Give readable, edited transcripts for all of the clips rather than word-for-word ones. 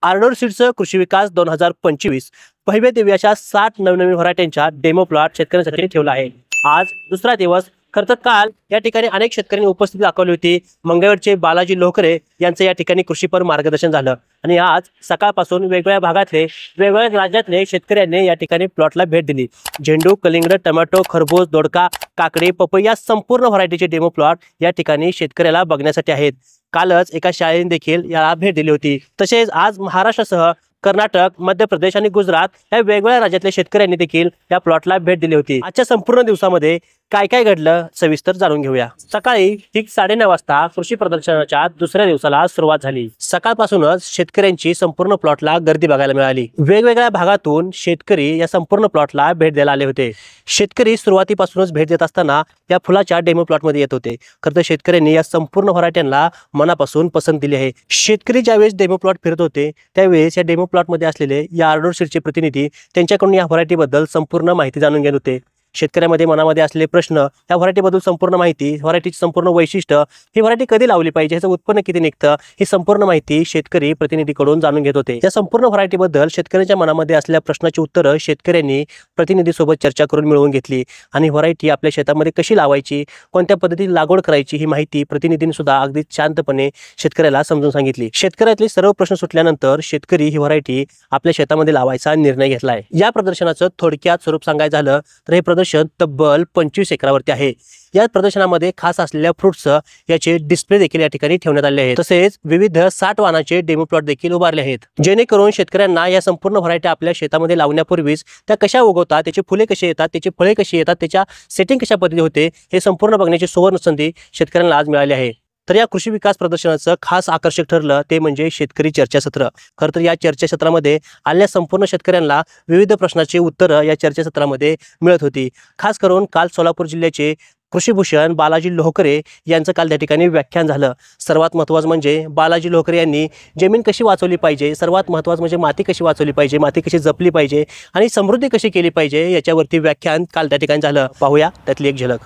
Ardor सीड्सचं कृषी विकास 2025 भव्य दिव्य अशा 60 नवनवीन व्हरायटींचा डेमो प्लॉट शेतकऱ्यांसाठी ठेवला आहे। आज दुसरा दिवस। खरं तर काल या ठिकाणी अनेक शेतकऱ्यांनी उपस्थिती दाखवली होती। मंगळवेढचे बालाजी लोहकरे यांचं या ठिकाणी कृषीपर मार्गदर्शन झालं आणि आज सकाळपासून वेगवेगळ्या भागातले वेगवेगळ्या राज्यातले शेतकऱ्यांनी या ठिकाणी प्लॉटला भेट दिली। झेंडू, कलिंगड, टोमॅटो, खरबूज, दोडका, काकडी, पपई या संपूर्ण व्हरायटीचे डेमो प्लॉट या ठिकाणी शेतकऱ्याला बघण्यासाठी आहेत। कालच एका शाळेने देखील याला भेट दिली होती। तसेच आज महाराष्ट्रासह कर्नाटक, मध्य प्रदेश आणि गुजरात या वेगवेगळ्या राज्यातल्या शेतकऱ्यांनी देखील या प्लॉटला भेट दिली होती। आजच्या संपूर्ण दिवसामध्ये काय काय घडलं सविस्तर जाणून घेऊया। सकाळी ठीक 9:30 वाजता कृषी प्रदर्शनाच्या दुसऱ्या दिवसाला सुरुवात झाली। सकाळपासूनच शेतकऱ्यांची संपूर्ण प्लॉटला गर्दी बघायला मिळाली। वेगवेगळ्या भागातून शेतकरी या संपूर्ण प्लॉटला भेट द्यायला आले होते। शेतकरी सुरुवातीपासूनच भेट देत असताना या फुलाच्या डेमो प्लॉटमध्ये येत होते। खरं तर शेतकऱ्यांनी या संपूर्ण व्हरायटींना मनापासून पसंत दिली आहे। शेतकरी ज्यावेळेस डेमो प्लॉट फिरत होते त्यावेळेस या डेमो प्लॉटमध्ये असलेले या आर्डोर सीडचे प्रतिनिधी त्यांच्याकडून या व्हरायटीबद्दल संपूर्ण माहिती जाणून घेत होते। शेतकऱ्यामध्ये मनामध्ये असलेले प्रश्न, या व्हरायटीबद्दल संपूर्ण माहिती, व्हरायटीची संपूर्ण वैशिष्ट्य, ही व्हरायटी कधी लावली पाहिजे, ह्याचं उत्पन्न किती निघतं, ही संपूर्ण माहिती शेतकरी प्रतिनिधीकडून जाणून घेत होते। या संपूर्ण व्हरायटीबद्दल शेतकऱ्यांच्या मनामध्ये असलेल्या प्रश्नाची उत्तरं शेतकऱ्यांनी प्रतिनिधीसोबत चर्चा करून मिळवून घेतली आणि व्हरायटी आपल्या शेतामध्ये कशी लावायची, कोणत्या पद्धतीने लागवड करायची, ही माहिती प्रतिनिधींनी सुद्धा अगदी शांतपणे शेतकऱ्याला समजून सांगितली। शेतकऱ्यातले सर्व प्रश्न सुटल्यानंतर शेतकरी ही व्हरायटी आपल्या शेतामध्ये लावायचा निर्णय घेतलाय। या प्रदर्शनाचं थोडक्यात स्वरूप सांगायचं झालं तर हे प्रदर्शन तब्बल 25 एकरावरती आहे। या प्रदर्शनामध्ये खास असलेल्या फ्रुट्स याचे डिस्प्ले देखील या ठिकाणी ठेवण्यात आले आहेत। तसेच विविध 60 वाहनाचे डेमो प्लॉट देखील उभारले आहेत, जेणेकरून शेतकऱ्यांना या संपूर्ण व्हरायटी आपल्या शेतामध्ये लावण्यापूर्वीच त्या कशा उगवतात, त्याची फुले कशी येतात, त्याची फळे कशी येतात, त्याच्या सेटिंग कशा पद्धतीने होते, हे संपूर्ण बघण्याची सुवर्ण संधी शेतकऱ्यांना आज मिळाली आहे। तर या कृषी विकास प्रदर्शनाचं खास आकर्षक ठरलं ते म्हणजे शेतकरी चर्चासत्र। खरं तर या चर्चासत्रामध्ये आलेल्या संपूर्ण शेतकऱ्यांना विविध प्रश्नाची उत्तरं या चर्चासत्रामध्ये मिळत होती। खास करून काल सोलापूर जिल्ह्याचे कृषीभूषण बालाजी लोहकरे यांचं काल त्या ठिकाणी व्याख्यान झालं। सर्वात महत्त्वाचं म्हणजे बालाजी लोहकरे यांनी जमीन कशी वाचवली पाहिजे, सर्वात महत्त्वाचं म्हणजे माती कशी वाचवली पाहिजे, माती कशी जपली पाहिजे आणि समृद्धी कशी केली पाहिजे, याच्यावरती व्याख्यान काल त्या ठिकाणी झालं। पाहूया त्यातली एक झलक।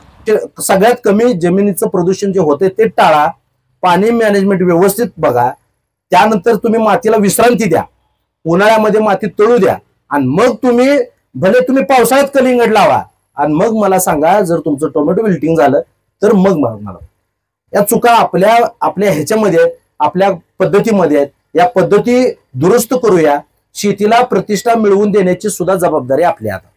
सगळ्यात कमी जमिनीचं प्रदूषण जे होते ते टाळा, पाणी मॅनेजमेंट व्यवस्थित बघा, त्यानंतर तुम्ही मातीला विश्रांती द्या, उन्हाळ्यामध्ये माती तळू द्या आणि मग भले तुम्ही पावसाळ्यात कलिंगड लावा आणि मग मला सांगा जर तुमचं टोमॅटो विल्टिंग झालं तर मग मला या चुका आपल्या ह्याच्यामध्ये आपल्या पद्धतीमध्ये आहेत। या पद्धती दुरुस्त करूया, शेतीला प्रतिष्ठा मिळवून देण्याची सुद्धा जबाबदारी आपल्या हातात,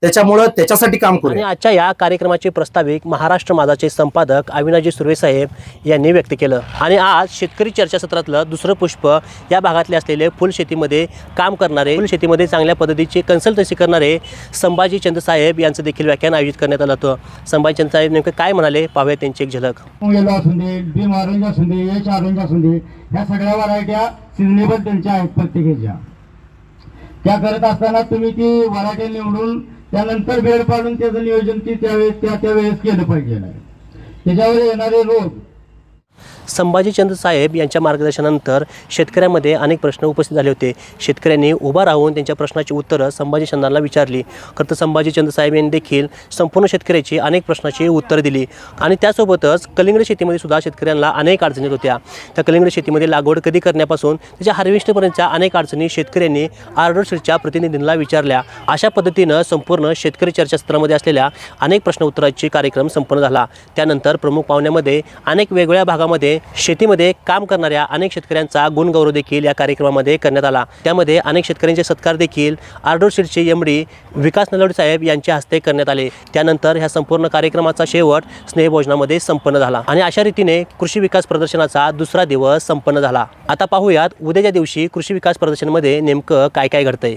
त्याच्यामुळे त्याच्यासाठी काम करू। आजच्या या कार्यक्रमाचे प्रस्ताविक महाराष्ट्र माझाचे संपादक अविनाशजी सुर्वे साहेब यांनी व्यक्त केलं आणि आज शेतकरी चर्चासत्रातलं दुसरं पुष्प या भागातले असलेले फुल शेतीमध्ये काम करणारे, फुल शेतीमध्ये चांगल्या पद्धतीची कन्सल्टन्सी करणारे संभाजी चंद साहेब यांचं देखील व्याख्यान आयोजित करण्यात आलं होतं। संभाजी चंद साहेब नेमकं काय म्हणाले पाहूया त्यांची एक झलक। या सगळ्या व्हरायट्या सिजनेबल त्यांच्या आहेत प्रत्येकाच्या। त्या करत असताना तुम्ही ती व्हरायटी निवडून त्यानंतर बेड पाडून त्याचं नियोजन ती त्यावेळेस केलं पाहिजे। त्याच्यावर येणारे रोग। संभाजी चंद साहेब यांच्या मार्गदर्शनानंतर शेतकऱ्यांमध्ये अनेक प्रश्न उपस्थित झाले होते। शेतकऱ्यांनी उभा राहून त्यांच्या प्रश्नाची उत्तरं संभाजी चंदांना विचारली। खरं तर संभाजी चंद साहेब यांनी देखील संपूर्ण शेतकऱ्याची अनेक प्रश्नाची उत्तरं दिली आणि त्यासोबतच कलिंगड शेतीमध्ये सुद्धा शेतकऱ्यांना अनेक अडचणी होत्या। त्या कलिंगड शेतीमध्ये लागवड कधी करण्यापासून त्याच्या हार्वेस्टपर्यंतच्या अनेक अडचणी शेतकऱ्यांनी आर्डोर सीडच्या प्रतिनिधींना विचारल्या। अशा पद्धतीनं संपूर्ण शेतकरी चर्चासत्रामध्ये असलेल्या अनेक प्रश्न उत्तरांचे कार्यक्रम संपन्न झाला। त्यानंतर प्रमुख पाहुण्यामध्ये अनेक वेगवेगळ्या भागामध्ये शेतीमध्ये काम करणाऱ्या अनेक शेतकऱ्यांचा गुणगौरव देखील या कार्यक्रमामध्ये करण्यात आला। त्यामध्ये अनेक शेतकऱ्यांचे सत्कार देखील आर्डोर सीडचे एमडी विकास नलवडे साहेब यांच्या हस्ते करण्यात आले। त्यानंतर ह्या संपूर्ण कार्यक्रमाचा शेवट स्नेहभोजनामध्ये संपन्न झाला आणि अशा रीतीने कृषी विकास प्रदर्शनाचा दुसरा दिवस संपन्न झाला। आता पाहूयात उद्याच्या दिवशी कृषी विकास प्रदर्शनामध्ये नेमकं काय काय घडतंय।